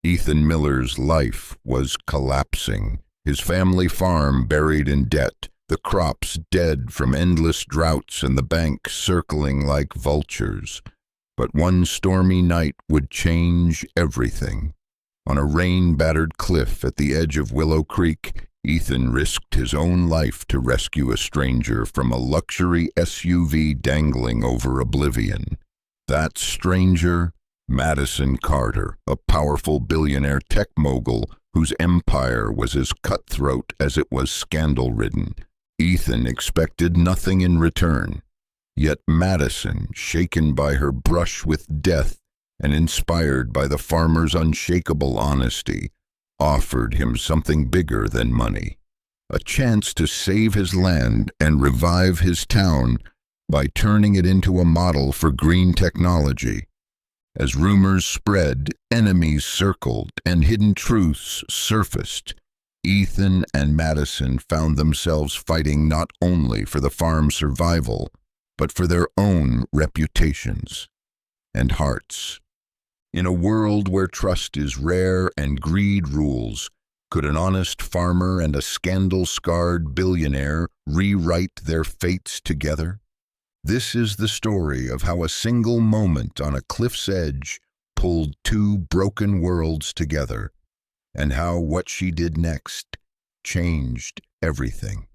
Ethan Miller's life was collapsing, his family farm buried in debt, the crops dead from endless droughts, and the bank circling like vultures. But one stormy night would change everything. On a rain-battered cliff at the edge of Willow Creek, Ethan risked his own life to rescue a stranger from a luxury SUV dangling over oblivion. That stranger, Madison Carter, a powerful billionaire tech mogul whose empire was as cutthroat as it was scandal-ridden. Ethan expected nothing in return. Yet Madison, shaken by her brush with death and inspired by the farmer's unshakable honesty, offered him something bigger than money, a chance to save his land and revive his town by turning it into a model for green technology. As rumors spread, enemies circled, and hidden truths surfaced. Ethan and Madison found themselves fighting not only for the farm's survival, but for their own reputations and hearts. In a world where trust is rare and greed rules, could an honest farmer and a scandal-scarred billionaire rewrite their fates together? This is the story of how a single moment on a cliff's edge pulled two broken worlds together, and how what she did next changed everything.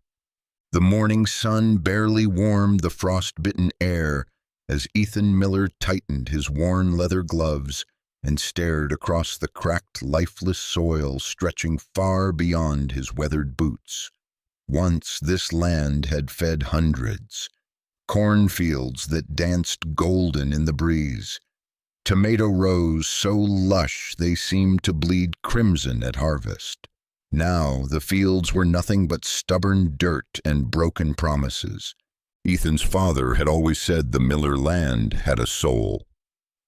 The morning sun barely warmed the frost-bitten air as Ethan Miller tightened his worn leather gloves and stared across the cracked, lifeless soil stretching far beyond his weathered boots. Once this land had fed hundreds, cornfields that danced golden in the breeze, tomato rows so lush they seemed to bleed crimson at harvest. Now the fields were nothing but stubborn dirt and broken promises. Ethan's father had always said the Miller land had a soul.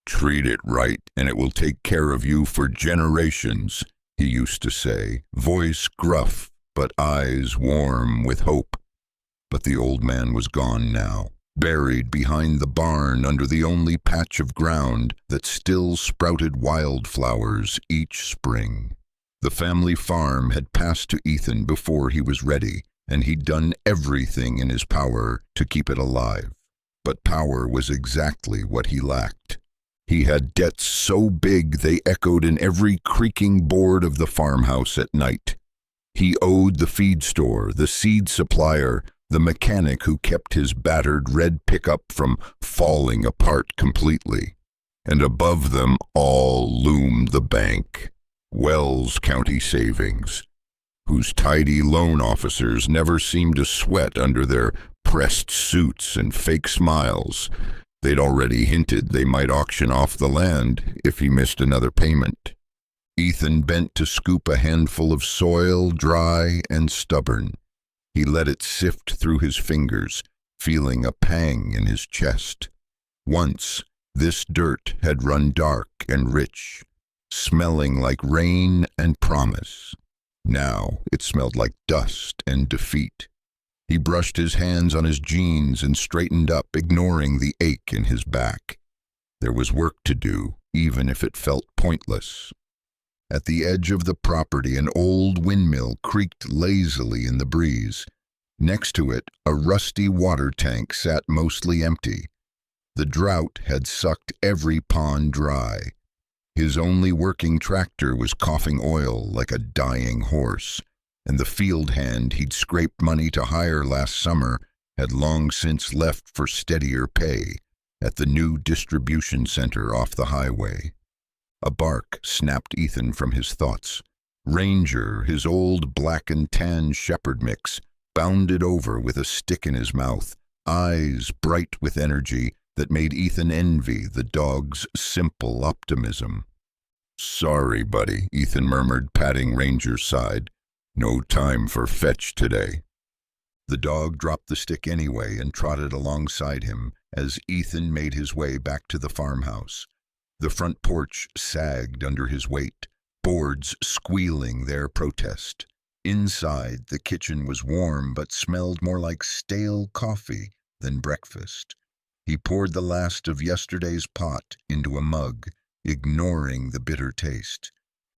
"Treat it right, and it will take care of you for generations," he used to say, voice gruff but eyes warm with hope. But the old man was gone now, buried behind the barn under the only patch of ground that still sprouted wildflowers each spring. The family farm had passed to Ethan before he was ready, and he'd done everything in his power to keep it alive. But power was exactly what he lacked. He had debts so big they echoed in every creaking board of the farmhouse at night. He owed the feed store, the seed supplier, the mechanic who kept his battered red pickup from falling apart completely. And above them all loomed the bank, Wells County Savings, whose tidy loan officers never seemed to sweat under their pressed suits and fake smiles. They'd already hinted they might auction off the land if he missed another payment. Ethan bent to scoop a handful of soil, dry and stubborn. He let it sift through his fingers, feeling a pang in his chest. Once, this dirt had run dark and rich, smelling like rain and promise. Now it smelled like dust and defeat. He brushed his hands on his jeans and straightened up, ignoring the ache in his back. There was work to do, even if it felt pointless. At the edge of the property, an old windmill creaked lazily in the breeze. Next to it, a rusty water tank sat mostly empty. The drought had sucked every pond dry. His only working tractor was coughing oil like a dying horse, and the field hand he'd scraped money to hire last summer had long since left for steadier pay at the new distribution center off the highway. A bark snapped Ethan from his thoughts. Ranger, his old black and tan shepherd mix, bounded over with a stick in his mouth, eyes bright with energy that made Ethan envy the dog's simple optimism. "Sorry, buddy," Ethan murmured, patting Ranger's side. "No time for fetch today." The dog dropped the stick anyway and trotted alongside him as Ethan made his way back to the farmhouse. The front porch sagged under his weight, boards squealing their protest. Inside, the kitchen was warm but smelled more like stale coffee than breakfast. He poured the last of yesterday's pot into a mug, ignoring the bitter taste.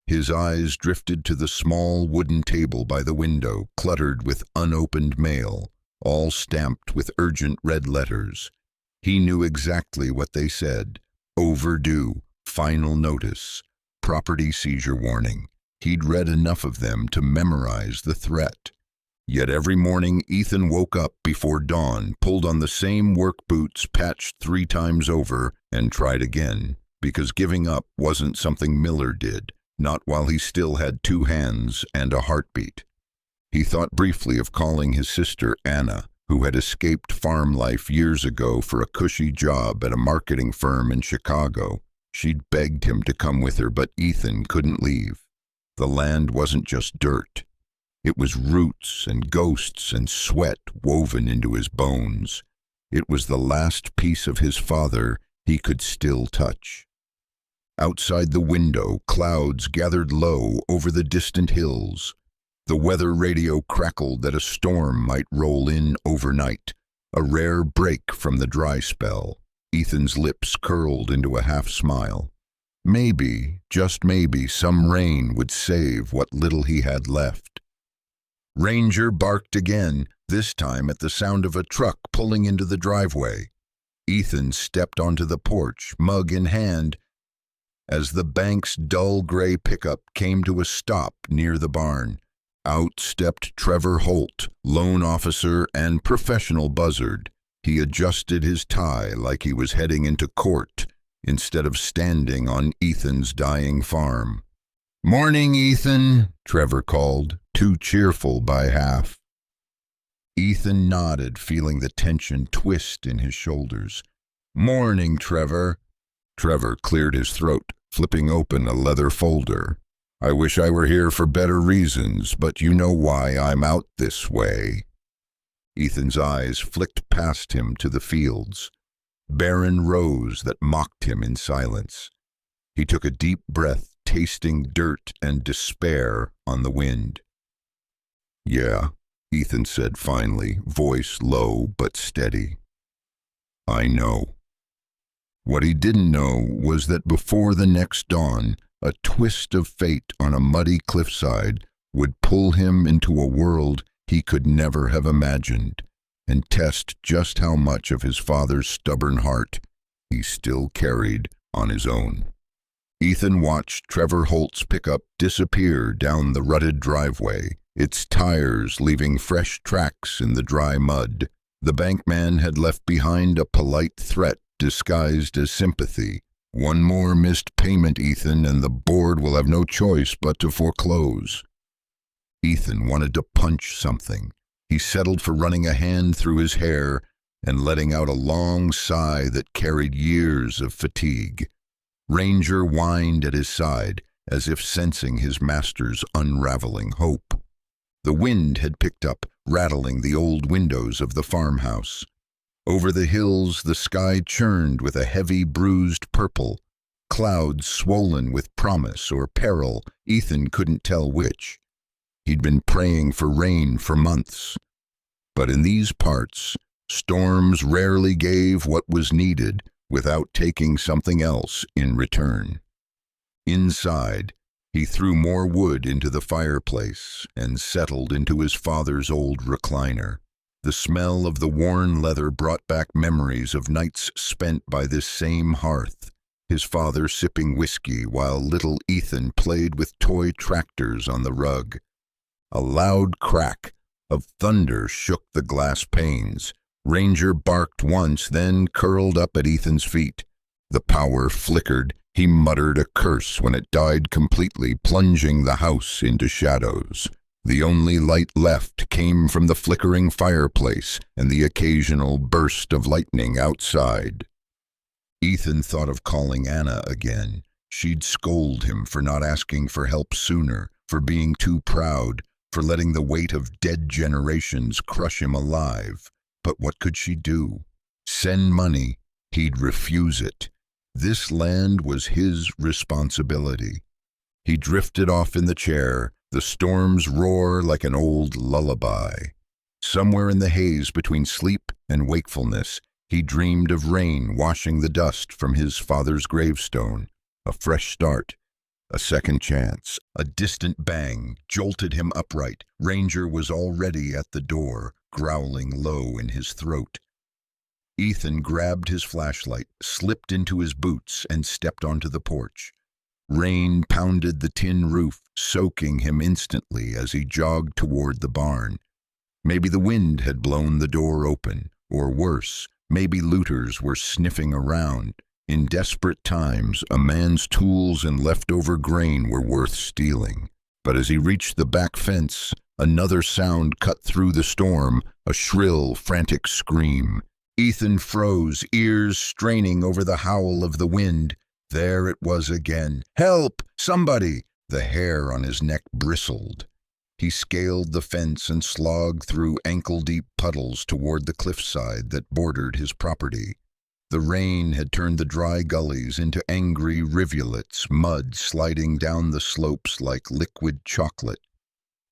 His eyes drifted to the small wooden table by the window, cluttered with unopened mail, all stamped with urgent red letters. He knew exactly what they said. Overdue, final notice, property seizure warning. He'd read enough of them to memorize the threat. Yet every morning Ethan woke up before dawn, pulled on the same work boots patched 3 times over, and tried again, because giving up wasn't something Miller did, not while he still had 2 hands and a heartbeat. He thought briefly of calling his sister Anna, who had escaped farm life years ago for a cushy job at a marketing firm in Chicago. She'd begged him to come with her, but Ethan couldn't leave. The land wasn't just dirt. It was roots and ghosts and sweat woven into his bones. It was the last piece of his father he could still touch. Outside the window, clouds gathered low over the distant hills. The weather radio crackled that a storm might roll in overnight, a rare break from the dry spell. Ethan's lips curled into a half-smile. Maybe, just maybe, some rain would save what little he had left. Ranger barked again, this time at the sound of a truck pulling into the driveway. Ethan stepped onto the porch, mug in hand, as the bank's dull gray pickup came to a stop near the barn. Out stepped Trevor Holt, loan officer and professional buzzard. He adjusted his tie like he was heading into court, instead of standing on Ethan's dying farm. "Morning, Ethan," Trevor called, too cheerful by half. Ethan nodded, feeling the tension twist in his shoulders. "Morning, Trevor." Trevor cleared his throat, flipping open a leather folder. "I wish I were here for better reasons, but you know why I'm out this way." Ethan's eyes flicked past him to the fields, barren rows that mocked him in silence. He took a deep breath, tasting dirt and despair on the wind. "Yeah," Ethan said finally, voice low but steady. "I know." What he didn't know was that before the next dawn, a twist of fate on a muddy cliffside would pull him into a world he could never have imagined, and test just how much of his father's stubborn heart he still carried on his own. Ethan watched Trevor Holt's pickup disappear down the rutted driveway, its tires leaving fresh tracks in the dry mud. The bankman had left behind a polite threat disguised as sympathy. "One more missed payment, Ethan, and the board will have no choice but to foreclose." Ethan wanted to punch something. He settled for running a hand through his hair and letting out a long sigh that carried years of fatigue. Ranger whined at his side, as if sensing his master's unraveling hope. The wind had picked up, rattling the old windows of the farmhouse. Over the hills, the sky churned with a heavy, bruised purple. Clouds swollen with promise or peril, Ethan couldn't tell which. He'd been praying for rain for months. But in these parts, storms rarely gave what was needed without taking something else in return. Inside, he threw more wood into the fireplace and settled into his father's old recliner. The smell of the worn leather brought back memories of nights spent by this same hearth, his father sipping whiskey while little Ethan played with toy tractors on the rug. A loud crack of thunder shook the glass panes. Ranger barked once, then curled up at Ethan's feet. The power flickered. He muttered a curse when it died completely, plunging the house into shadows. The only light left came from the flickering fireplace and the occasional burst of lightning outside. Ethan thought of calling Anna again. She'd scold him for not asking for help sooner, for being too proud, for letting the weight of dead generations crush him alive. But what could she do? Send money? He'd refuse it. This land was his responsibility. He drifted off in the chair, the storm's roar like an old lullaby. Somewhere in the haze between sleep and wakefulness, he dreamed of rain washing the dust from his father's gravestone, a fresh start, A second chance. A distant bang jolted him upright. Ranger was already at the door, growling low in his throat. Ethan grabbed his flashlight, slipped into his boots, and stepped onto the porch. Rain pounded the tin roof, soaking him instantly as he jogged toward the barn. Maybe the wind had blown the door open, or worse, maybe looters were sniffing around. In desperate times, a man's tools and leftover grain were worth stealing. But as he reached the back fence, another sound cut through the storm, a shrill, frantic scream. Ethan froze, ears straining over the howl of the wind. There it was again. "Help! Somebody!" The hair on his neck bristled. He scaled the fence and slogged through ankle-deep puddles toward the cliffside that bordered his property. The rain had turned the dry gullies into angry rivulets, mud sliding down the slopes like liquid chocolate.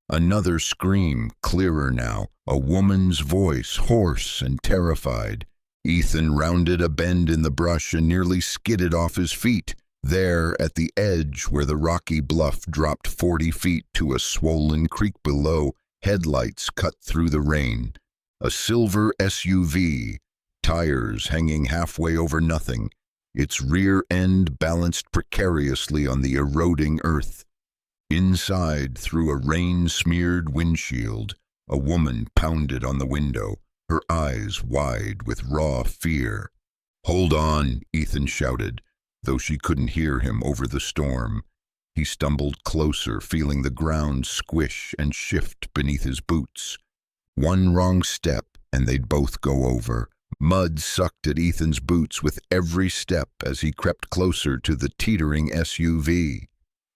Another scream, clearer now, a woman's voice, hoarse and terrified. Ethan rounded a bend in the brush and nearly skidded off his feet. There, at the edge where the rocky bluff dropped 40 feet to a swollen creek below, headlights cut through the rain. A silver SUV, tires hanging halfway over nothing, its rear end balanced precariously on the eroding earth. Inside, through a rain-smeared windshield, a woman pounded on the window, her eyes wide with raw fear. "Hold on," Ethan shouted, though she couldn't hear him over the storm. He stumbled closer, feeling the ground squish and shift beneath his boots. One wrong step, and they'd both go over. Mud sucked at Ethan's boots with every step as he crept closer to the teetering SUV.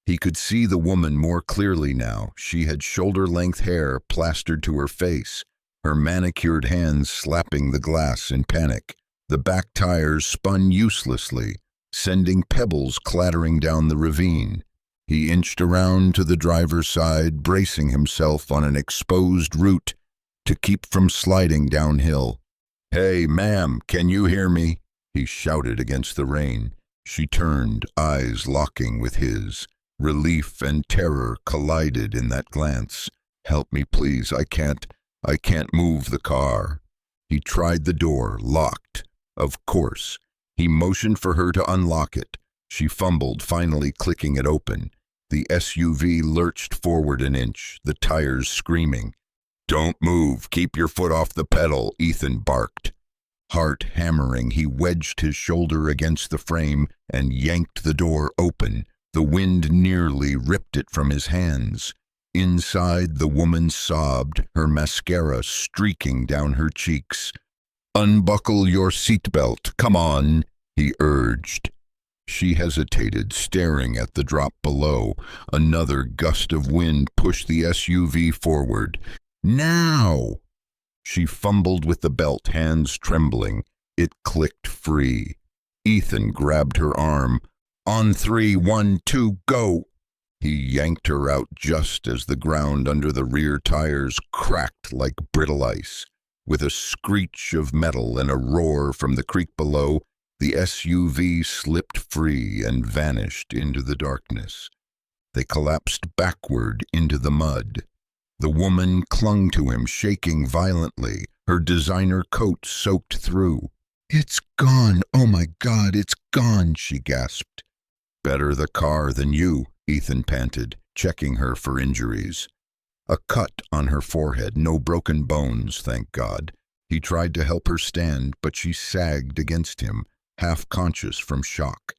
He could see the woman more clearly now. She had shoulder-length hair plastered to her face, her manicured hands slapping the glass in panic. The back tires spun uselessly, sending pebbles clattering down the ravine. He inched around to the driver's side, bracing himself on an exposed route to keep from sliding downhill. "Hey, ma'am, can you hear me?" he shouted against the rain. She turned, eyes locking with his. Relief and terror collided in that glance. "Help me, please. I can't move the car." He tried the door, locked. Of course. He motioned for her to unlock it. She fumbled, finally clicking it open. The SUV lurched forward an inch, the tires screaming. "Don't move. Keep your foot off the pedal," Ethan barked. Heart hammering, he wedged his shoulder against the frame and yanked the door open. The wind nearly ripped it from his hands. Inside, the woman sobbed, her mascara streaking down her cheeks. "Unbuckle your seatbelt, come on," he urged. She hesitated, staring at the drop below. Another gust of wind pushed the SUV forward. "Now!" She fumbled with the belt, hands trembling. It clicked free. Ethan grabbed her arm. "On 3, 1, 2, go!" He yanked her out just as the ground under the rear tires cracked like brittle ice. With a screech of metal and a roar from the creek below, the SUV slipped free and vanished into the darkness. They collapsed backward into the mud. The woman clung to him, shaking violently, her designer coat soaked through. "It's gone! Oh my God, it's gone!" she gasped. "Better the car than you," Ethan panted, checking her for injuries. A cut on her forehead, no broken bones, thank God. He tried to help her stand, but she sagged against him, half-conscious from shock.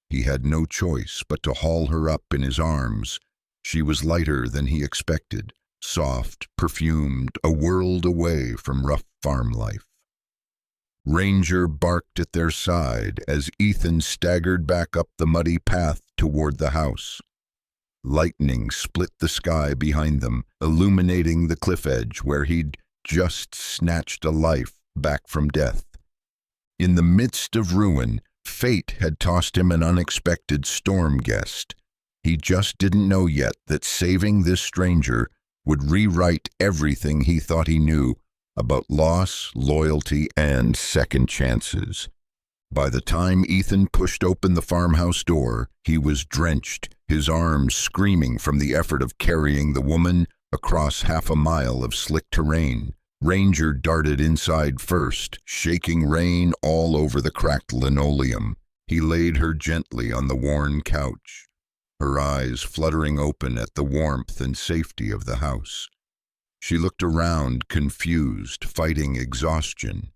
He had no choice but to haul her up in his arms. She was lighter than he expected, soft, perfumed, a world away from rough farm life. Ranger barked at their side as Ethan staggered back up the muddy path toward the house. Lightning split the sky behind them, illuminating the cliff edge where he'd just snatched a life back from death. In the midst of ruin, fate had tossed him an unexpected storm guest. He just didn't know yet that saving this stranger would rewrite everything he thought he knew about loss, loyalty, and second chances. By the time Ethan pushed open the farmhouse door, he was drenched, his arms screaming from the effort of carrying the woman across half a mile of slick terrain. Ranger darted inside first, shaking rain all over the cracked linoleum. He laid her gently on the worn couch, her eyes fluttering open at the warmth and safety of the house. She looked around, confused, fighting exhaustion.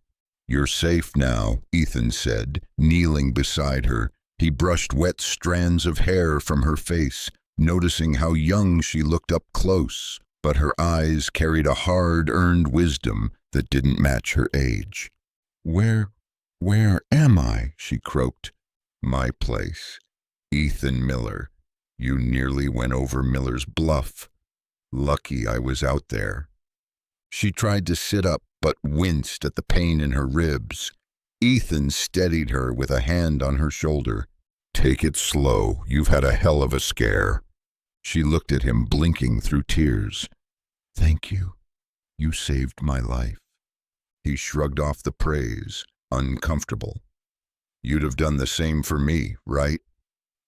"You're safe now," Ethan said, kneeling beside her. He brushed wet strands of hair from her face, noticing how young she looked up close, but her eyes carried a hard-earned wisdom that didn't match her age. Where am I?" she croaked. "My place. Ethan Miller. You nearly went over Miller's Bluff. Lucky I was out there." She tried to sit up, but winced at the pain in her ribs. Ethan steadied her with a hand on her shoulder. "Take it slow. You've had a hell of a scare." She looked at him, blinking through tears. "Thank you. You saved my life." He shrugged off the praise, uncomfortable. "You'd have done the same for me, right?"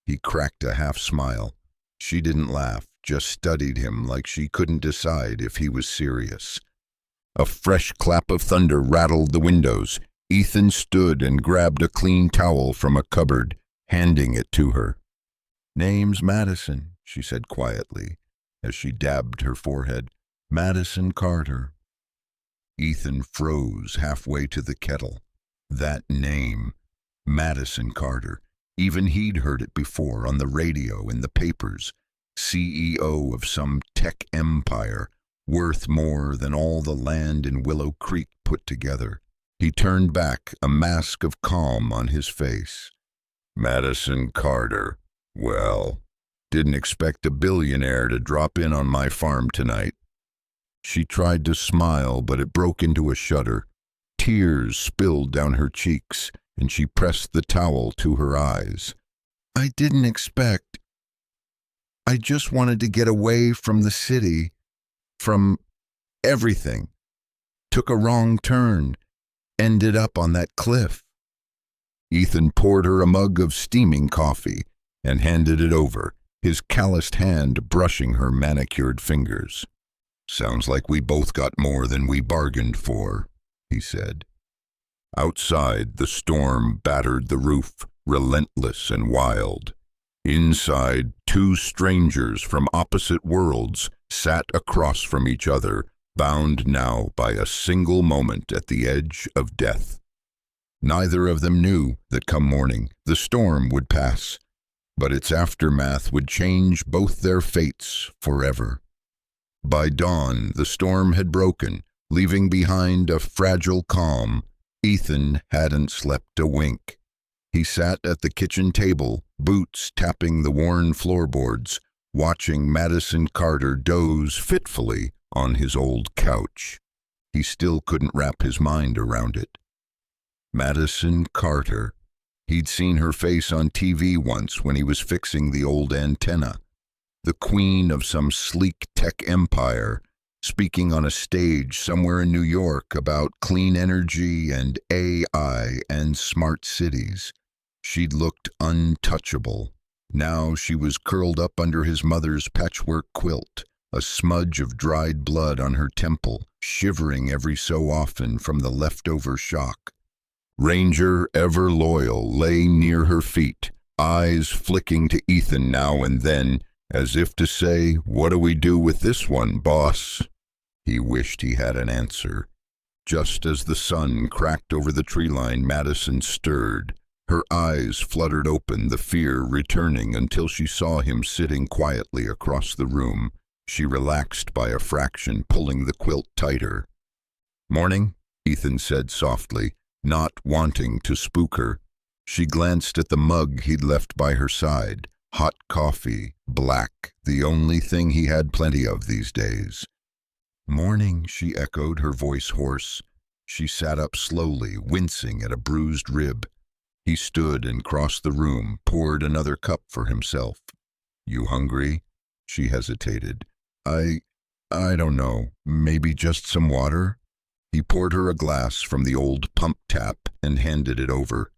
He cracked a half smile. She didn't laugh, just studied him like she couldn't decide if he was serious. A fresh clap of thunder rattled the windows. Ethan stood and grabbed a clean towel from a cupboard, handing it to her. "Name's Madison," she said quietly, as she dabbed her forehead. "Madison Carter." Ethan froze halfway to the kettle. That name, Madison Carter. Even he'd heard it before on the radio, in the papers. CEO of some tech empire, worth more than all the land in Willow Creek put together. He turned back, a mask of calm on his face. "Madison Carter. Well, didn't expect a billionaire to drop in on my farm tonight." She tried to smile, but it broke into a shudder. Tears spilled down her cheeks, and she pressed the towel to her eyes. "I didn't expect. I just wanted to get away from the city, from everything. Took a wrong turn, ended up on that cliff." Ethan poured her a mug of steaming coffee and handed it over, his calloused hand brushing her manicured fingers. "Sounds like we both got more than we bargained for," he said. Outside, the storm battered the roof, relentless and wild. Inside, two strangers from opposite worlds sat across from each other, bound now by a single moment at the edge of death. Neither of them knew that come morning the storm would pass, but its aftermath would change both their fates forever. By dawn, the storm had broken, leaving behind a fragile calm. Ethan hadn't slept a wink. He sat at the kitchen table, boots tapping the worn floorboards, watching Madison Carter doze fitfully on his old couch. He still couldn't wrap his mind around it. Madison Carter. He'd seen her face on TV once when he was fixing the old antenna. The queen of some sleek tech empire, speaking on a stage somewhere in New York about clean energy and AI and smart cities. She'd looked untouchable. Now she was curled up under his mother's patchwork quilt, a smudge of dried blood on her temple, shivering every so often from the leftover shock. Ranger, ever loyal, lay near her feet, eyes flicking to Ethan now and then, as if to say, "What do we do with this one, boss?" He wished he had an answer. Just as the sun cracked over the tree line, Madison stirred. Her eyes fluttered open, the fear returning until she saw him sitting quietly across the room. She relaxed by a fraction, pulling the quilt tighter. "Morning," Ethan said softly, not wanting to spook her. She glanced at the mug he'd left by her side. Hot coffee, black, the only thing he had plenty of these days. "Morning," she echoed, her voice hoarse. She sat up slowly, wincing at a bruised rib. He stood and crossed the room, poured another cup for himself. "You hungry?" She hesitated. I don't know, maybe just some water?" He poured her a glass from the old pump tap and handed it over.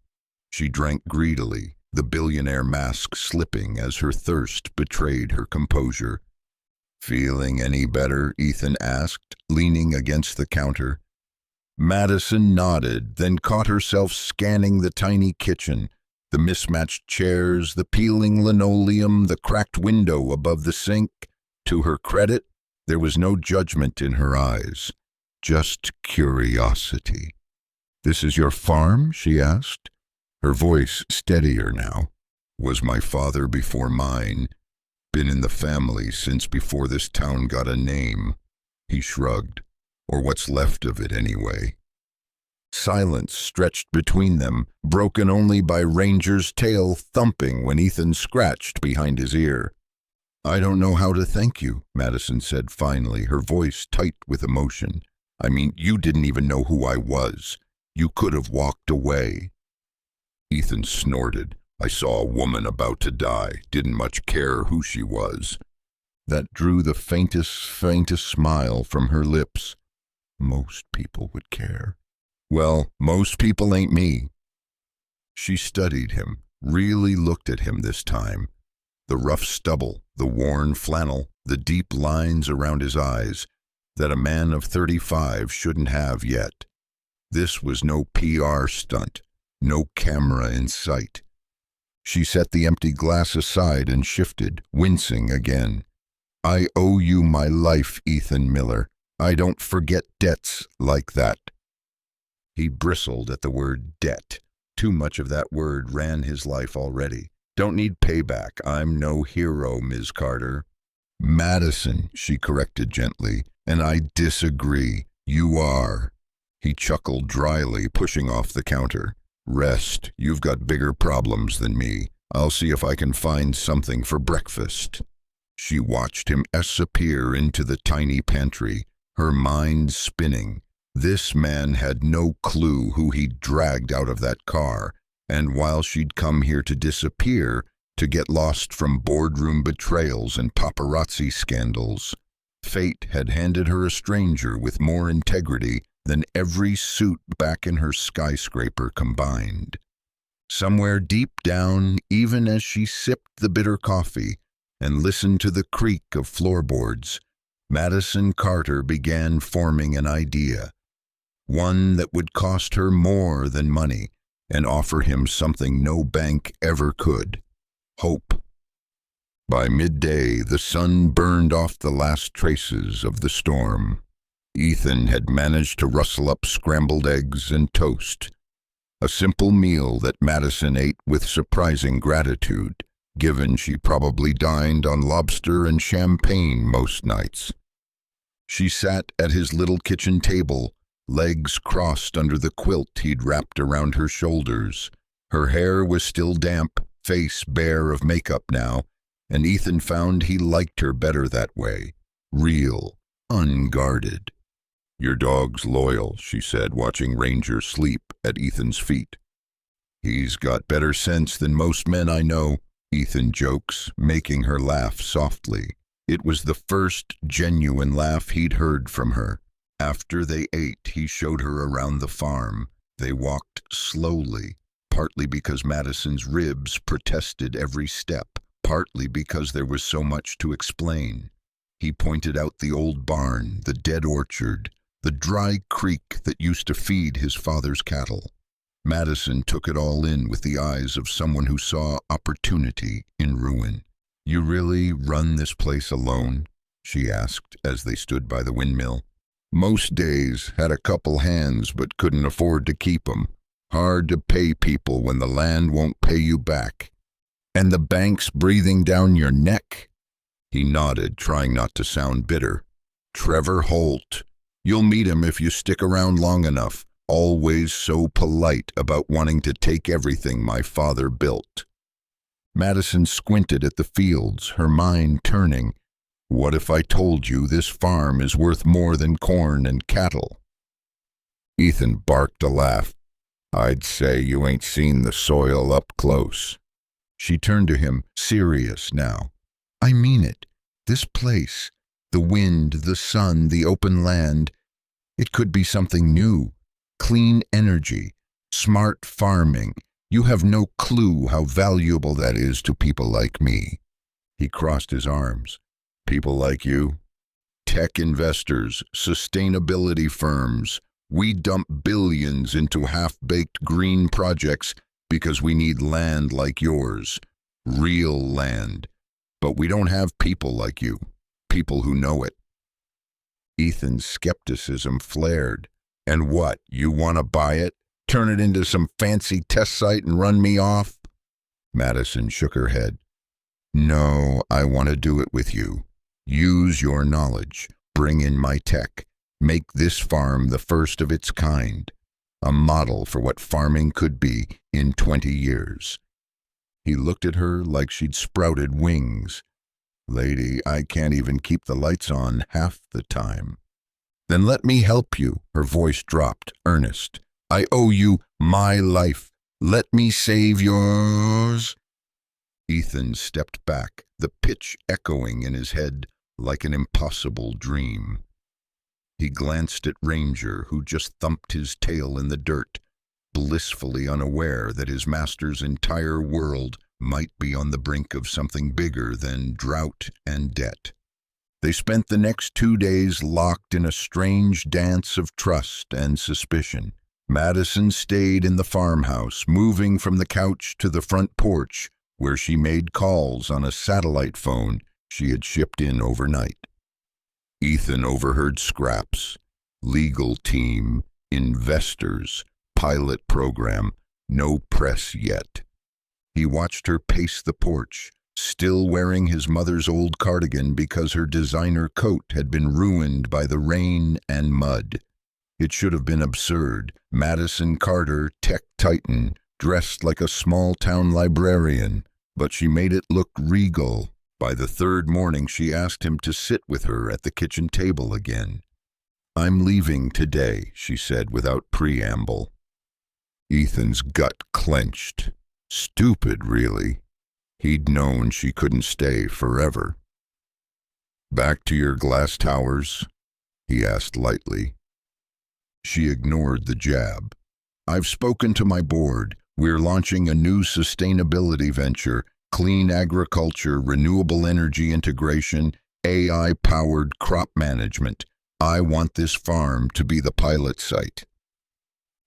She drank greedily, the billionaire mask slipping as her thirst betrayed her composure. "Feeling any better?" Ethan asked, leaning against the counter. Madison nodded, then caught herself scanning the tiny kitchen, the mismatched chairs, the peeling linoleum, the cracked window above the sink. To her credit, there was no judgment in her eyes, just curiosity. "This is your farm?" she asked, her voice steadier now. "Was my father before mine. Been in the family since before this town got a name." He shrugged. "Or what's left of it, anyway." Silence stretched between them, broken only by Ranger's tail thumping when Ethan scratched behind his ear. "I don't know how to thank you," Madison said finally, her voice tight with emotion. "I mean, you didn't even know who I was. You could have walked away." Ethan snorted. "I saw a woman about to die, didn't much care who she was." That drew the faintest smile from her lips. "Most people would care." "Well, most people ain't me." She studied him, really looked at him this time. The rough stubble, the worn flannel, the deep lines around his eyes, that a man of 35 shouldn't have yet. This was no PR stunt, no camera in sight. She set the empty glass aside and shifted, wincing again. "I owe you my life, Ethan Miller. I don't forget debts like that." He bristled at the word debt. Too much of that word ran his life already. "Don't need payback. I'm no hero, Ms. Carter." "Madison," she corrected gently, "and I disagree. You are." He chuckled dryly, pushing off the counter. "Rest. You've got bigger problems than me. I'll see if I can find something for breakfast." She watched him disappear into the tiny pantry, her mind spinning. This man had no clue who he'd dragged out of that car, and while she'd come here to disappear, to get lost from boardroom betrayals and paparazzi scandals, fate had handed her a stranger with more integrity than every suit back in her skyscraper combined. Somewhere deep down, even as she sipped the bitter coffee and listened to the creak of floorboards, Madison Carter began forming an idea. One that would cost her more than money and offer him something no bank ever could: hope. By midday, the sun burned off the last traces of the storm. Ethan had managed to rustle up scrambled eggs and toast, a simple meal that Madison ate with surprising gratitude, given she probably dined on lobster and champagne most nights. She sat at his little kitchen table, legs crossed under the quilt he'd wrapped around her shoulders. Her hair was still damp, face bare of makeup now, and Ethan found he liked her better that way. Real, unguarded. "Your dog's loyal," she said, watching Ranger sleep at Ethan's feet. "He's got better sense than most men I know," Ethan jokes, making her laugh softly. It was the first genuine laugh he'd heard from her. After they ate, he showed her around the farm. They walked slowly, partly because Madison's ribs protested every step, partly because there was so much to explain. He pointed out the old barn, the dead orchard, the dry creek that used to feed his father's cattle. Madison took it all in with the eyes of someone who saw opportunity in ruin. "You really run this place alone?" she asked as they stood by the windmill. "Most days had a couple hands but couldn't afford to keep 'em. Hard to pay people when the land won't pay you back. And the bank's breathing down your neck." He nodded, trying not to sound bitter. "Trevor Holt. You'll meet him if you stick around long enough. Always so polite about wanting to take everything my father built." Madison squinted at the fields, her mind turning. "What if I told you this farm is worth more than corn and cattle?" Ethan barked a laugh. "I'd say you ain't seen the soil up close." She turned to him, serious now. "I mean it. This place, the wind, the sun, the open land, it could be something new. Clean energy, smart farming, You have no clue how valuable that is to people like me." He crossed his arms. "People like you? Tech investors, sustainability firms. We dump billions into half-baked green projects because we need land like yours. Real land. But we don't have people like you. People who know it." Ethan's skepticism flared. "And what, you want to buy it? Turn it into some fancy test site and run me off?" Madison shook her head. "No, I want to do it with you. Use your knowledge. Bring in my tech. Make this farm the first of its kind. A model for what farming could be in 20 years. He looked at her like she'd sprouted wings. "Lady, I can't even keep the lights on half the time." "Then let me help you." Her voice dropped, earnest. "I owe you my life. Let me save yours." Ethan stepped back, the pitch echoing in his head like an impossible dream. He glanced at Ranger, who just thumped his tail in the dirt, blissfully unaware that his master's entire world might be on the brink of something bigger than drought and debt. They spent the next 2 days locked in a strange dance of trust and suspicion. Madison stayed in the farmhouse, moving from the couch to the front porch, where she made calls on a satellite phone she had shipped in overnight. Ethan overheard scraps: legal team, investors, pilot program, no press yet. He watched her pace the porch, still wearing his mother's old cardigan because her designer coat had been ruined by the rain and mud. It should have been absurd. Madison Carter, tech titan, dressed like a small-town librarian, but she made it look regal. By the third morning, she asked him to sit with her at the kitchen table again. "I'm leaving today," she said without preamble. Ethan's gut clenched. Stupid, really. He'd known she couldn't stay forever. "Back to your glass towers?" he asked lightly. She ignored the jab. "I've spoken to my board. We're launching a new sustainability venture. Clean agriculture, renewable energy integration, AI-powered crop management. I want this farm to be the pilot site."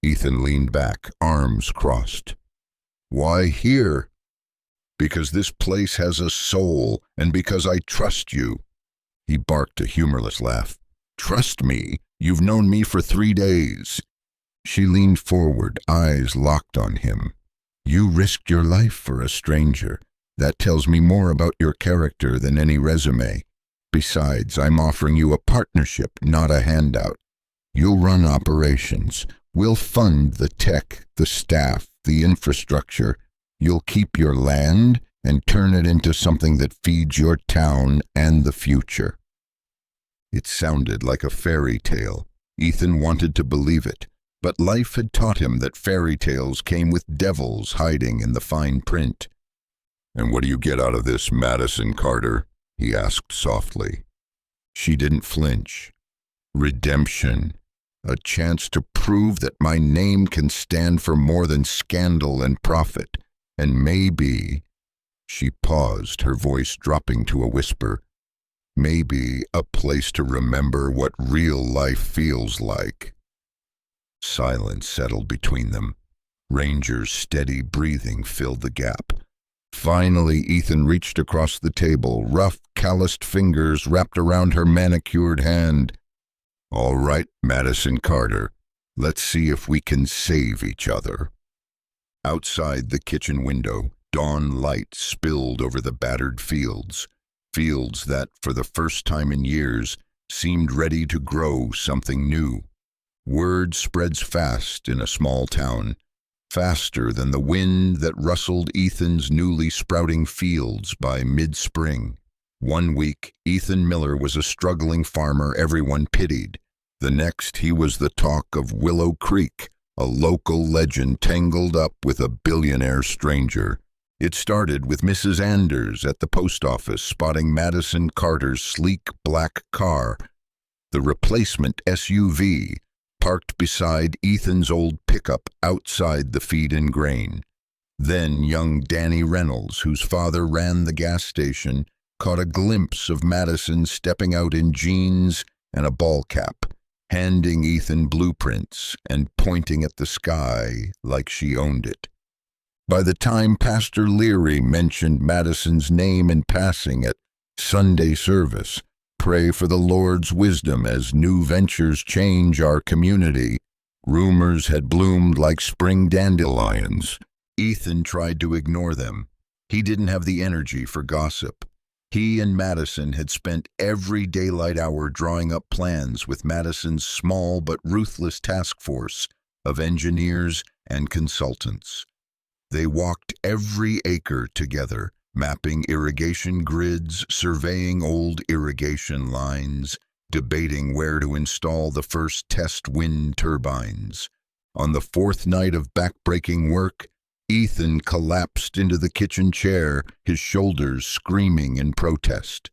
Ethan leaned back, arms crossed. "Why here?" "Because this place has a soul, and because I trust you." He barked a humorless laugh. "Trust me? You've known me for 3 days." She leaned forward, eyes locked on him. "You risked your life for a stranger. That tells me more about your character than any resume. Besides, I'm offering you a partnership, not a handout. You'll run operations. We'll fund the tech, the staff, the infrastructure. You'll keep your land and turn it into something that feeds your town and the future." It sounded like a fairy tale. Ethan wanted to believe it, but life had taught him that fairy tales came with devils hiding in the fine print. "And what do you get out of this, Madison Carter?" he asked softly. She didn't flinch. "Redemption. A chance to prove that my name can stand for more than scandal and profit. And maybe," she paused, her voice dropping to a whisper, "maybe a place to remember what real life feels like." Silence settled between them. Ranger's steady breathing filled the gap. Finally, Ethan reached across the table, rough, calloused fingers wrapped around her manicured hand. "All right, Madison Carter, let's see if we can save each other." Outside the kitchen window, dawn light spilled over the battered fields that, for the first time in years, seemed ready to grow something new. Word spreads fast in a small town, faster than the wind that rustled Ethan's newly sprouting fields by mid-spring. One week, Ethan Miller was a struggling farmer everyone pitied. The next, he was the talk of Willow Creek, a local legend tangled up with a billionaire stranger. It started with Mrs. Anders at the post office spotting Madison Carter's sleek black car, the replacement SUV, parked beside Ethan's old pickup outside the feed and grain. Then young Danny Reynolds, whose father ran the gas station, caught a glimpse of Madison stepping out in jeans and a ball cap, handing Ethan blueprints and pointing at the sky like she owned it. By the time Pastor Leary mentioned Madison's name in passing at Sunday service, pray for the Lord's wisdom as new ventures change our community, rumors had bloomed like spring dandelions. Ethan tried to ignore them. He didn't have the energy for gossip. He and Madison had spent every daylight hour drawing up plans with Madison's small but ruthless task force of engineers and consultants. They walked every acre together, mapping irrigation grids, surveying old irrigation lines, debating where to install the first test wind turbines. On the fourth night of backbreaking work, Ethan collapsed into the kitchen chair, his shoulders screaming in protest.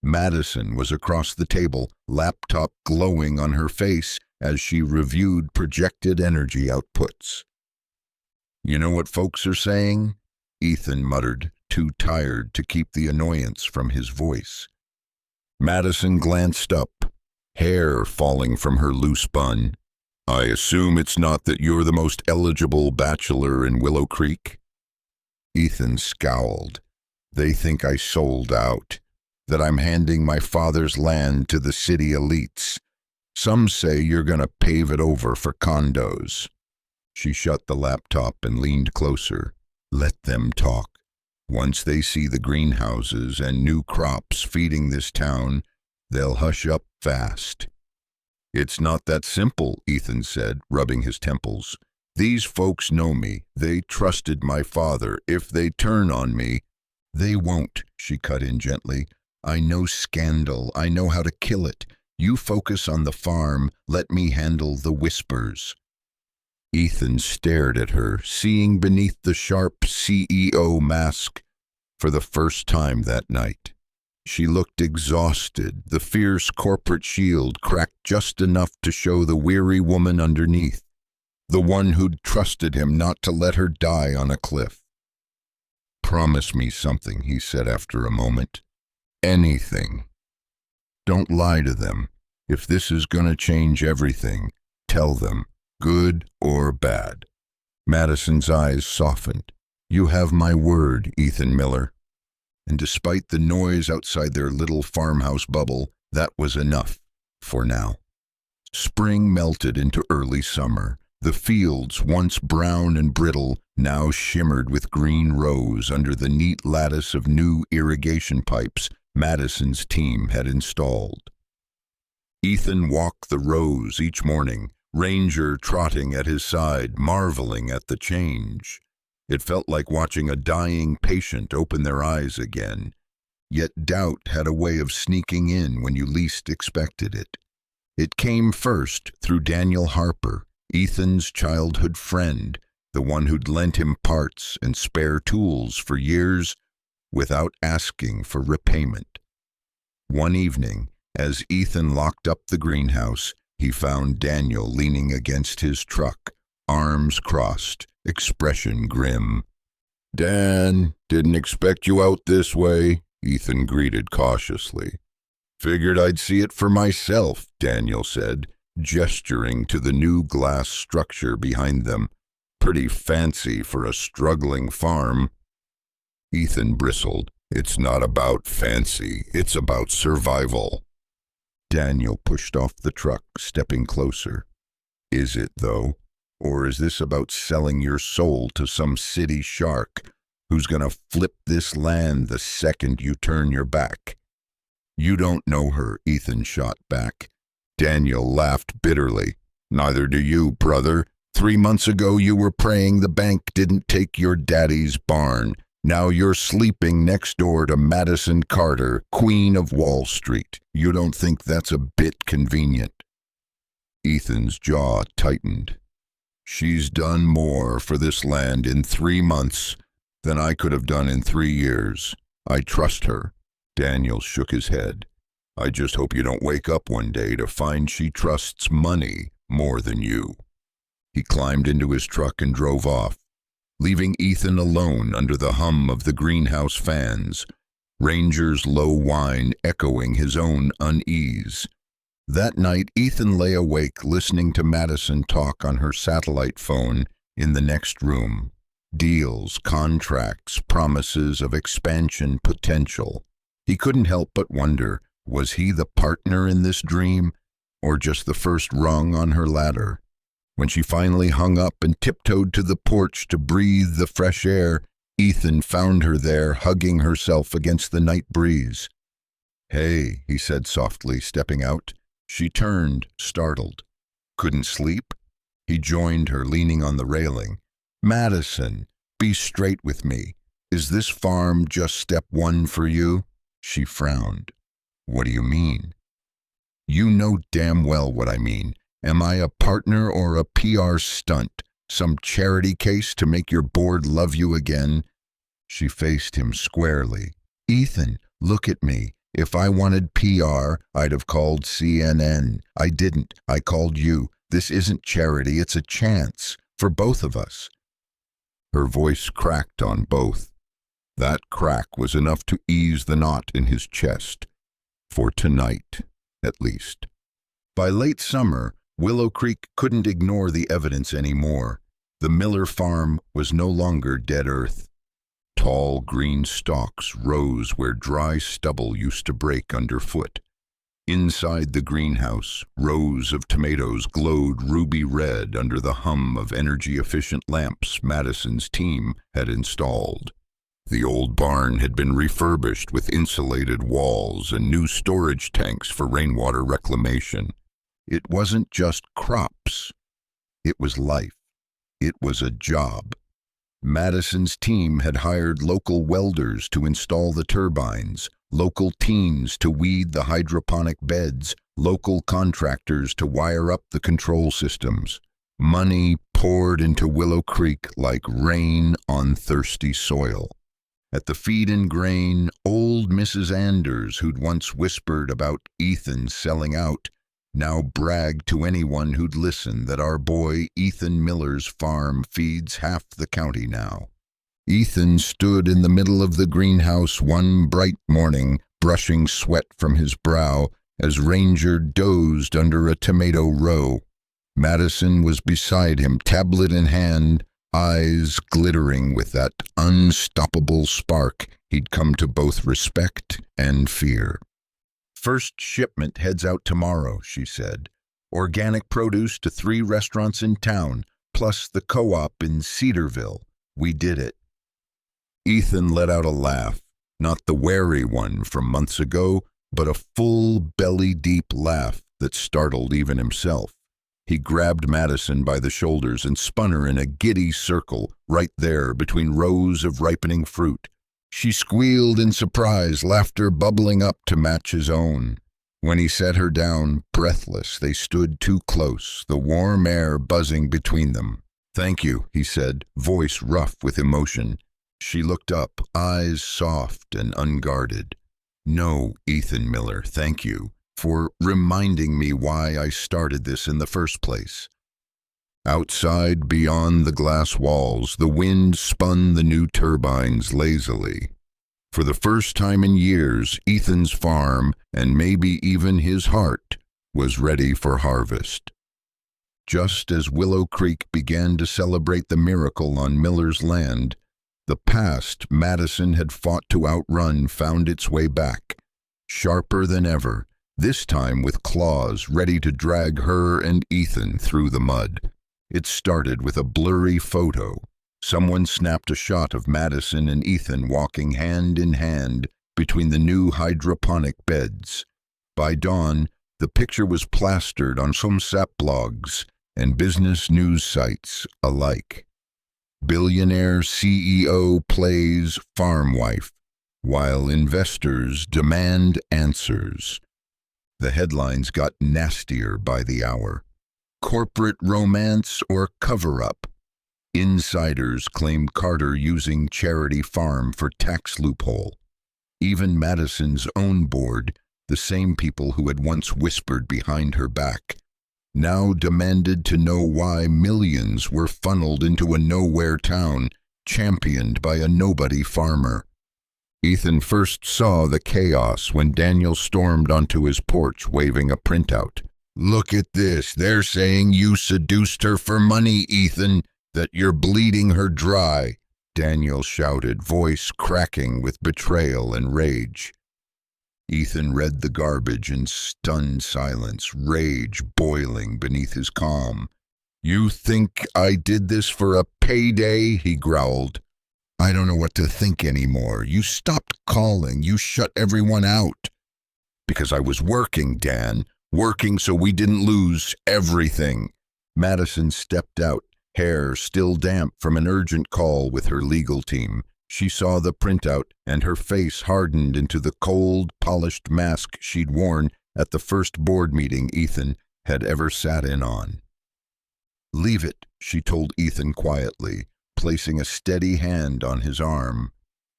Madison was across the table, laptop glowing on her face as she reviewed projected energy outputs. "You know what folks are saying?" Ethan muttered, too tired to keep the annoyance from his voice. Madison glanced up, hair falling from her loose bun. "I assume it's not that you're the most eligible bachelor in Willow Creek?" Ethan scowled. "They think I sold out, that I'm handing my father's land to the city elites. Some say you're going to pave it over for condos." She shut the laptop and leaned closer. "Let them talk. Once they see the greenhouses and new crops feeding this town, they'll hush up fast." "It's not that simple," Ethan said, rubbing his temples. "These folks know me. They trusted my father. If they turn on me—" "They won't," she cut in gently. "I know scandal. I know how to kill it. You focus on the farm. Let me handle the whispers." Ethan stared at her, seeing beneath the sharp CEO mask for the first time that night. She looked exhausted, the fierce corporate shield cracked just enough to show the weary woman underneath, the one who'd trusted him not to let her die on a cliff. "Promise me something," he said after a moment. "Anything. Don't lie to them. If this is going to change everything, tell them, good or bad." Madison's eyes softened. "You have my word, Ethan Miller." And despite the noise outside their little farmhouse bubble, that was enough for now. Spring melted into early summer. The fields, once brown and brittle, now shimmered with green rose under the neat lattice of new irrigation pipes Madison's team had installed. Ethan walked the rows each morning, Ranger trotting at his side, marveling at the change. It felt like watching a dying patient open their eyes again. Yet doubt had a way of sneaking in when you least expected it. It came first through Daniel Harper, Ethan's childhood friend, the one who'd lent him parts and spare tools for years without asking for repayment. One evening, as Ethan locked up the greenhouse, he found Daniel leaning against his truck, arms crossed, expression grim. "Dan, didn't expect you out this way," Ethan greeted cautiously. "Figured I'd see it for myself," Daniel said, gesturing to the new glass structure behind them. "Pretty fancy for a struggling farm." Ethan bristled. "It's not about fancy, it's about survival." Daniel pushed off the truck, stepping closer. "Is it, though? Or is this about selling your soul to some city shark who's gonna flip this land the second you turn your back?" "You don't know her," Ethan shot back. Daniel laughed bitterly. "Neither do you, brother. 3 months ago you were praying the bank didn't take your daddy's barn. Now you're sleeping next door to Madison Carter, Queen of Wall Street. You don't think that's a bit convenient?" Ethan's jaw tightened. "She's done more for this land in 3 months than I could have done in 3 years. I trust her." Daniel shook his head. "I just hope you don't wake up one day to find she trusts money more than you." He climbed into his truck and drove off. leaving Ethan alone under the hum of the greenhouse fans, Ranger's low whine echoing his own unease. That night, Ethan lay awake listening to Madison talk on her satellite phone in the next room. Deals, contracts, promises of expansion potential. He couldn't help but wonder, was he the partner in this dream, or just the first rung on her ladder? When she finally hung up and tiptoed to the porch to breathe the fresh air, Ethan found her there, hugging herself against the night breeze. "Hey," he said softly, stepping out. She turned, startled. "Couldn't sleep?" He joined her, leaning on the railing. "Madison, be straight with me. Is this farm just step one for you?" She frowned. "What do you mean?" "You know damn well what I mean. Am I a partner or a PR stunt? Some charity case to make your board love you again?" She faced him squarely. "Ethan, look at me. If I wanted PR, I'd have called CNN. I didn't. I called you. This isn't charity, it's a chance. For both of us." Her voice cracked on both. That crack was enough to ease the knot in his chest. For tonight, at least. By late summer, Willow Creek couldn't ignore the evidence anymore. The Miller farm was no longer dead earth. Tall green stalks rose where dry stubble used to break underfoot. Inside the greenhouse, rows of tomatoes glowed ruby red under the hum of energy-efficient lamps Madison's team had installed. The old barn had been refurbished with insulated walls and new storage tanks for rainwater reclamation. It wasn't just crops. It was life. It was a job. Madison's team had hired local welders to install the turbines, local teams to weed the hydroponic beds, local contractors to wire up the control systems. Money poured into Willow Creek like rain on thirsty soil. At the feed-in grain, old Mrs. Anders, who'd once whispered about Ethan selling out, now bragged to anyone who'd listen that our boy Ethan Miller's farm feeds half the county now. Ethan stood in the middle of the greenhouse one bright morning, brushing sweat from his brow as Ranger dozed under a tomato row. Madison was beside him, tablet in hand, eyes glittering with that unstoppable spark he'd come to both respect and fear. "First shipment heads out tomorrow," she said. "Organic produce to 3 restaurants in town, plus the co-op in Cedarville. We did it." Ethan let out a laugh, not the wary one from months ago, but a full, belly-deep laugh that startled even himself. He grabbed Madison by the shoulders and spun her in a giddy circle right there between rows of ripening fruit. She squealed in surprise, laughter bubbling up to match his own. When he set her down, breathless, they stood too close, the warm air buzzing between them. "Thank you," he said, voice rough with emotion. She looked up, eyes soft and unguarded. "No, Ethan Miller, thank you for reminding me why I started this in the first place." Outside, beyond the glass walls, the wind spun the new turbines lazily. For the first time in years, Ethan's farm, and maybe even his heart, was ready for harvest. Just as Willow Creek began to celebrate the miracle on Miller's land, the past Madison had fought to outrun found its way back, sharper than ever, this time with claws ready to drag her and Ethan through the mud. It started with a blurry photo. Someone snapped a shot of Madison and Ethan walking hand in hand between the new hydroponic beds. By dawn, the picture was plastered on some sap blogs and business news sites alike. Billionaire CEO plays farm wife, while investors demand answers. The headlines got nastier by the hour. Corporate romance or cover-up? Insiders claimed Carter using charity farm for tax loophole. Even Madison's own board, the same people who had once whispered behind her back, now demanded to know why millions were funneled into a nowhere town championed by a nobody farmer. Ethan first saw the chaos when Daniel stormed onto his porch waving a printout. "Look at this. They're saying you seduced her for money, Ethan, that you're bleeding her dry," Daniel shouted, voice cracking with betrayal and rage. Ethan read the garbage in stunned silence, rage boiling beneath his calm. "You think I did this for a payday?" he growled. "I don't know what to think anymore. You stopped calling. You shut everyone out." "Because I was working, Dan. Working so we didn't lose everything." Madison stepped out, hair still damp from an urgent call with her legal team. She saw the printout, and her face hardened into the cold, polished mask she'd worn at the first board meeting Ethan had ever sat in on. "Leave it," she told Ethan quietly, placing a steady hand on his arm.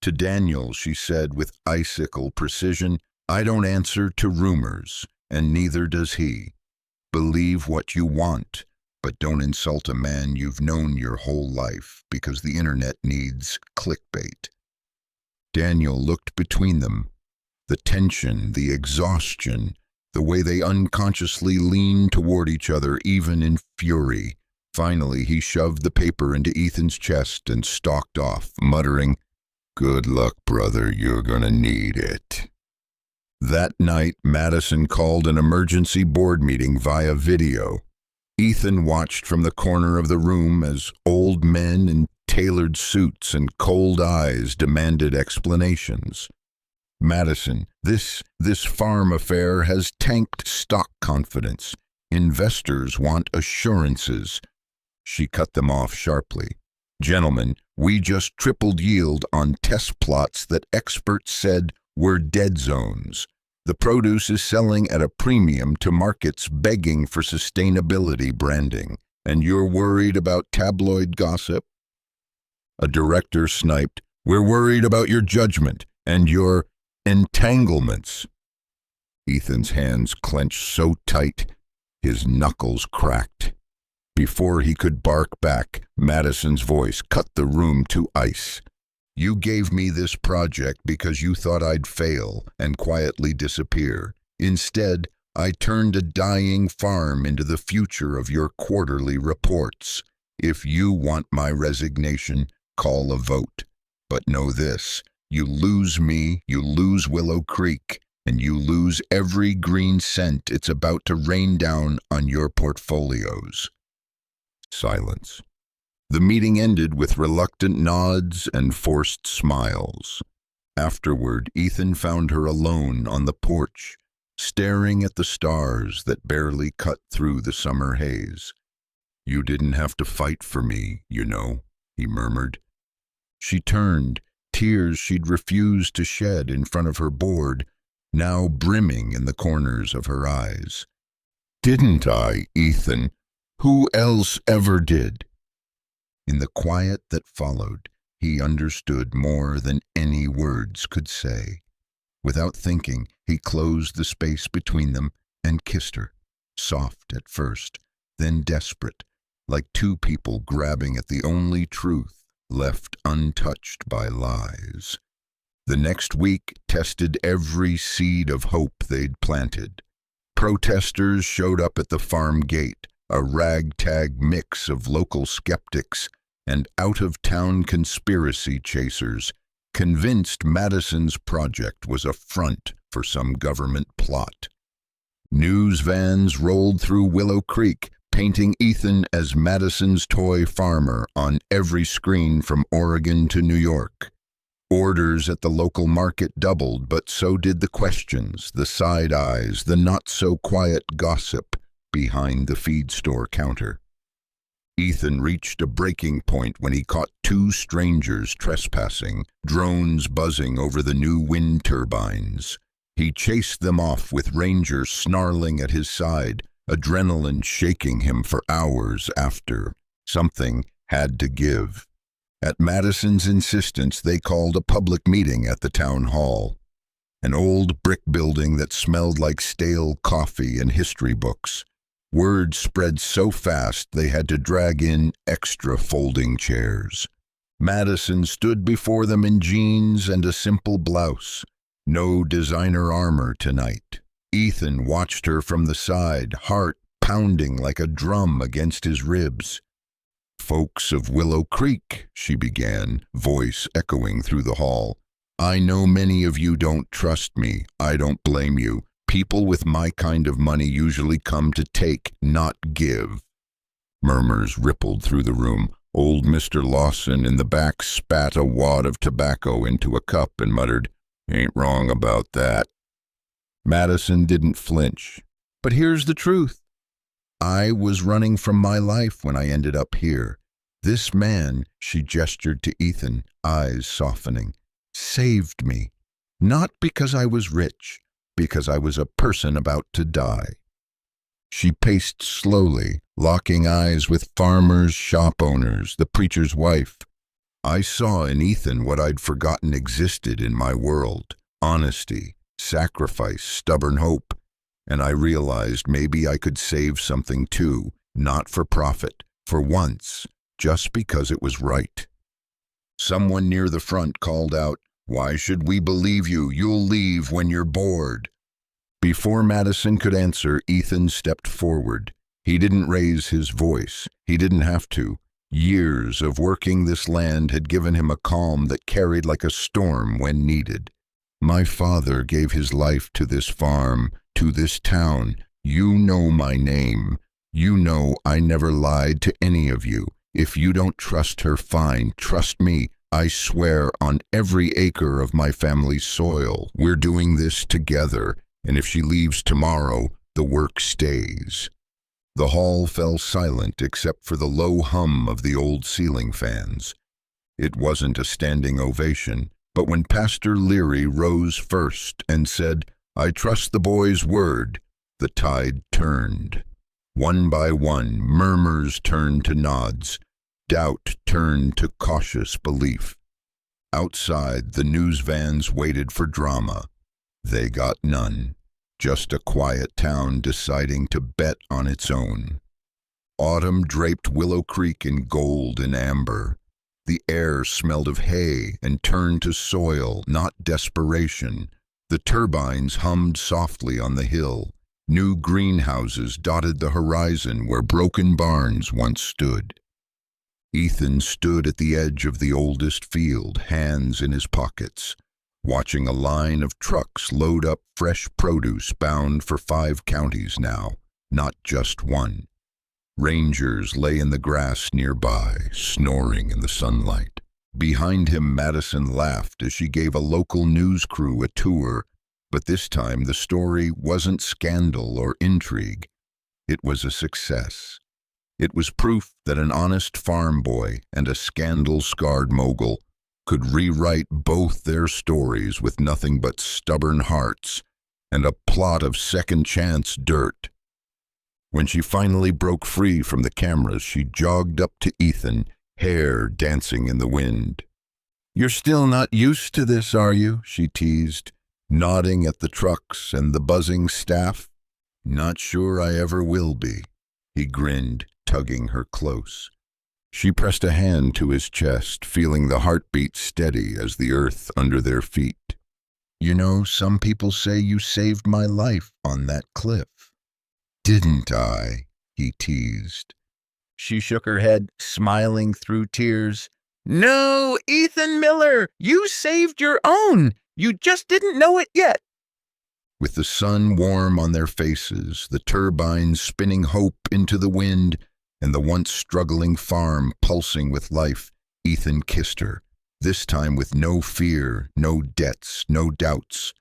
To Daniel, she said with icicle precision, "I don't answer to rumors, and neither does he. Believe what you want, but don't insult a man you've known your whole life, because the internet needs clickbait." Daniel looked between them. The tension, the exhaustion, the way they unconsciously leaned toward each other even in fury. Finally, he shoved the paper into Ethan's chest and stalked off, muttering, "Good luck, brother, you're gonna need it." That night, Madison called an emergency board meeting via video. Ethan watched from the corner of the room as old men in tailored suits and cold eyes demanded explanations. "Madison, this farm affair has tanked stock confidence. Investors want assurances." She cut them off sharply. "Gentlemen, we just tripled yield on test plots that experts said were dead zones. The produce is selling at a premium to markets begging for sustainability branding. And you're worried about tabloid gossip?" A director sniped, "We're worried about your judgment and your entanglements." Ethan's hands clenched so tight, his knuckles cracked. Before he could bark back, Madison's voice cut the room to ice. "You gave me this project because you thought I'd fail and quietly disappear. Instead, I turned a dying farm into the future of your quarterly reports. If you want my resignation, call a vote. But know this, you lose me, you lose Willow Creek, and you lose every green cent it's about to rain down on your portfolios." Silence. The meeting ended with reluctant nods and forced smiles. Afterward, Ethan found her alone on the porch, staring at the stars that barely cut through the summer haze. "You didn't have to fight for me, you know," he murmured. She turned, tears she'd refused to shed in front of her board, now brimming in the corners of her eyes. "Didn't I, Ethan? Who else ever did?" In the quiet that followed, he understood more than any words could say. Without thinking, he closed the space between them and kissed her, soft at first, then desperate, like two people grabbing at the only truth left untouched by lies. The next week tested every seed of hope they'd planted. Protesters showed up at the farm gate, a ragtag mix of local skeptics and out-of-town conspiracy chasers, convinced Madison's project was a front for some government plot. News vans rolled through Willow Creek, painting Ethan as Madison's toy farmer on every screen from Oregon to New York. Orders at the local market doubled, but so did the questions, the side eyes, the not-so-quiet gossip behind the feed store counter. Ethan reached a breaking point when he caught two strangers trespassing, drones buzzing over the new wind turbines. He chased them off with rangers snarling at his side, adrenaline shaking him for hours after. Something had to give. At Madison's insistence, they called a public meeting at the town hall. An old brick building that smelled like stale coffee and history books. Word spread so fast they had to drag in extra folding chairs. Madison stood before them in jeans and a simple blouse. No designer armor tonight. Ethan watched her from the side, heart pounding like a drum against his ribs. "Folks of Willow Creek," she began, voice echoing through the hall. "I know many of you don't trust me. I don't blame you. People with my kind of money usually come to take, not give." Murmurs rippled through the room. Old Mr. Lawson in the back spat a wad of tobacco into a cup and muttered, "Ain't wrong about that." Madison didn't flinch. "But here's the truth. I was running from my life when I ended up here. This man," she gestured to Ethan, eyes softening, "saved me. Not because I was rich, because I was a person about to die." She paced slowly, locking eyes with farmers, shop owners, the preacher's wife. I saw in Ethan what I'd forgotten existed in my world: honesty, sacrifice, stubborn hope. And I realized maybe I could save something too, not for profit, for once, just because it was right. Someone near the front called out, "Why should we believe you? You'll leave when you're bored." Before Madison could answer, Ethan stepped forward. He didn't raise his voice. He didn't have to. Years of working this land had given him a calm that carried like a storm when needed. "My father gave his life to this farm, to this town. You know my name. You know I never lied to any of you. If you don't trust her, fine. Trust me. I swear on every acre of my family's soil. We're doing this together. And if she leaves tomorrow, the work stays." The hall fell silent except for the low hum of the old ceiling fans. It wasn't a standing ovation, but when Pastor Leary rose first and said, "I trust the boy's word," the tide turned. One by one, murmurs turned to nods. Doubt turned to cautious belief. Outside, the news vans waited for drama. They got none. Just a quiet town deciding to bet on its own. Autumn draped Willow Creek in gold and amber. The air smelled of hay and turned to soil, not desperation. The turbines hummed softly on the hill. New greenhouses dotted the horizon where broken barns once stood. Ethan stood at the edge of the oldest field, hands in his pockets, watching a line of trucks load up fresh produce bound for 5 counties now, not just one. Rangers lay in the grass nearby, snoring in the sunlight. Behind him, Madison laughed as she gave a local news crew a tour, but this time the story wasn't scandal or intrigue. It was a success. It was proof that an honest farm boy and a scandal-scarred mogul could rewrite both their stories with nothing but stubborn hearts and a plot of second-chance dirt. When she finally broke free from the cameras, she jogged up to Ethan, hair dancing in the wind. "You're still not used to this, are you?" she teased, nodding at the trucks and the buzzing staff. "Not sure I ever will be," he grinned, tugging her close. She pressed a hand to his chest, feeling the heartbeat steady as the earth under their feet. "You know, some people say you saved my life on that cliff." "Didn't I?" he teased. She shook her head, smiling through tears. "No, Ethan Miller, you saved your own. You just didn't know it yet." With the sun warm on their faces, the turbines spinning hope into the wind, and the once struggling farm pulsing with life, Ethan kissed her, this time with no fear, no debts, no doubts.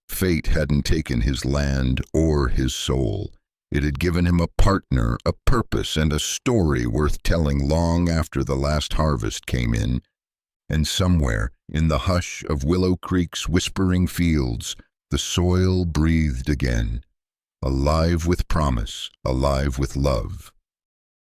Fate hadn't taken his land or his soul. It had given him a partner, a purpose, and a story worth telling long after the last harvest came in. And somewhere, in the hush of Willow Creek's whispering fields, the soil breathed again, alive with promise, alive with love.